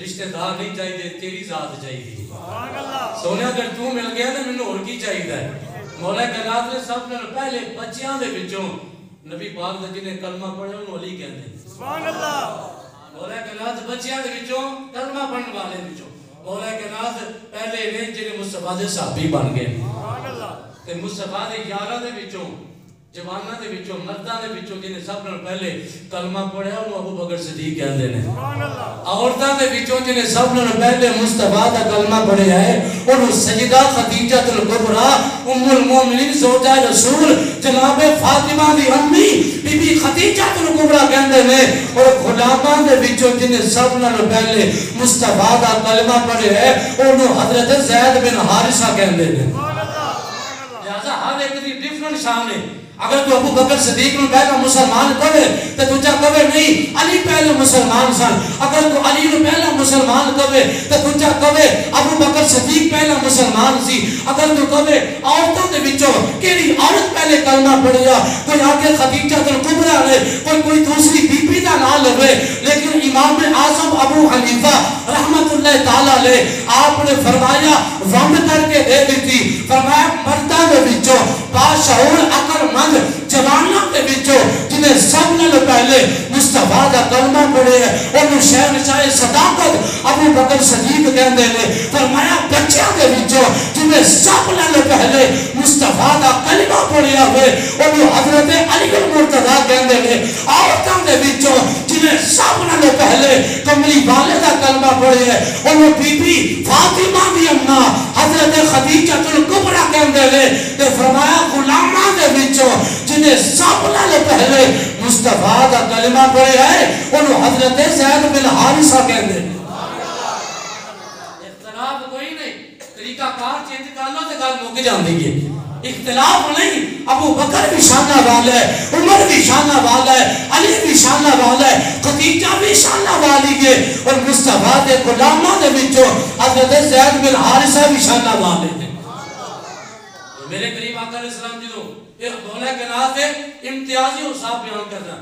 رشتہ دار نہیں چاہیے، تیری ذات چاہیے. سونے اگر تو مل گیا تو میں اور کی چاہیے. مولا کائنات نے سب نے پہلے بچیاں دے وچوں نبی پاک نے جنہیں کلمہ پڑھے انہوں علی کہتے ہیں. سبحان اللہ. مولا کائنات بچیاں دے وچوں کلمہ پڑھنے والے وچوں مولا کائنات پہلے نے جنہیں مصطفیٰ دے صحابی بن گئے. سبحان اللہ. تے مصطفیٰ دے یاراں دے وچوں جواناں دے وچوں مرداں دے وچوں جنہیں سب نے پہلے کلمہ پڑھیا انہوں ابو بکر صدیق کہندے نے. سبحان اللہ. عورتاں دے وچوں جنہیں سب نے پہلے مصطفیٰ دا کلمہ پڑھیا ہے انہوں سیدہ خدیجہ الکبریٰ ام المومنین زوجہ رسول جناب فاطمہ دی امی بی بی خدیجہ الکبریٰ کہندے نے. اور غلاماں دے وچوں جنہیں سب نے پہلے مصطفیٰ دا کلمہ پڑھیا ہے انہوں حضرت زید بن حارثہ کہندے نے. لہذا ہر ایک دی ڈیفرنٹ شان ہے. اگر تو ابو بکر صدیق نے پہلا مسلمان کبے تو تجھا کبے نہیں علی پہلے مسلمان سن. اگر تو علی نے پہلا مسلمان کبے تو تجھا کبے ابو بکر صدیق پہلا مسلمان سی. اگر تو کبے عورتوں دے وچوں کیڑی عورت پہلے کلمہ پڑھیا کوئی آگے خدیجہ الکبریٰ نے کوئی دوسری بی بی دا نام لے لیکن امام اعظم ابو حنیفہ رحمت اللہ تعالیٰ علیہ آپ نے فرمایا ونڈ کر کے دے دیتی. فرمایا مرداں دے وچوں باشعور عقل مند جواناں دے وچوں جنہیں سب نے پہلے مصطفیٰ دا کلمہ پڑھے ہے انہوں شہنشاہ صداقت ابو بکر صدیق کہندے نے. فرمایا بچیاں دے وچوں جنہیں سب نے پہلے مصطفیٰ دا کلمہ پڑھیا ہوئے انہوں حضرت علی المرتضیٰ کہندے نے. عورتاں دے وچوں جنہیں سب نے پہلے کملی والے دا کلمہ پڑھے ہے انہوں بی بی فاطمہ دی اماں حضرت خدیجہ الکبریٰ کہندے نے. تے فرمایا غلاماں دے وچوں جنہیں سب نے پہلے مصطفیٰ دا کلمہ پڑھے ہے انہوں حضرت زید بن حارثہ کہندے نے. اختلاف کوئی نہیں، طریقہ کار چینج کر لو تے گل مک جاندی ہے. اختلاف نہیں. ابو بکر بھی شانہ والا ہے، عمر بھی شانہ والا ہے، علی بھی شانہ والا ہے، خدیجہ بھی شانہ والی ہے اور مصطفیٰ دے غلاماں دے وچوں حضرت زید بن حارثہ بھی شانہ والے ہیں. میرے قریب آقا علیہ السلام جی دو ایک مولا کائنات ہے امتیازی اور صاحب بیان کرنا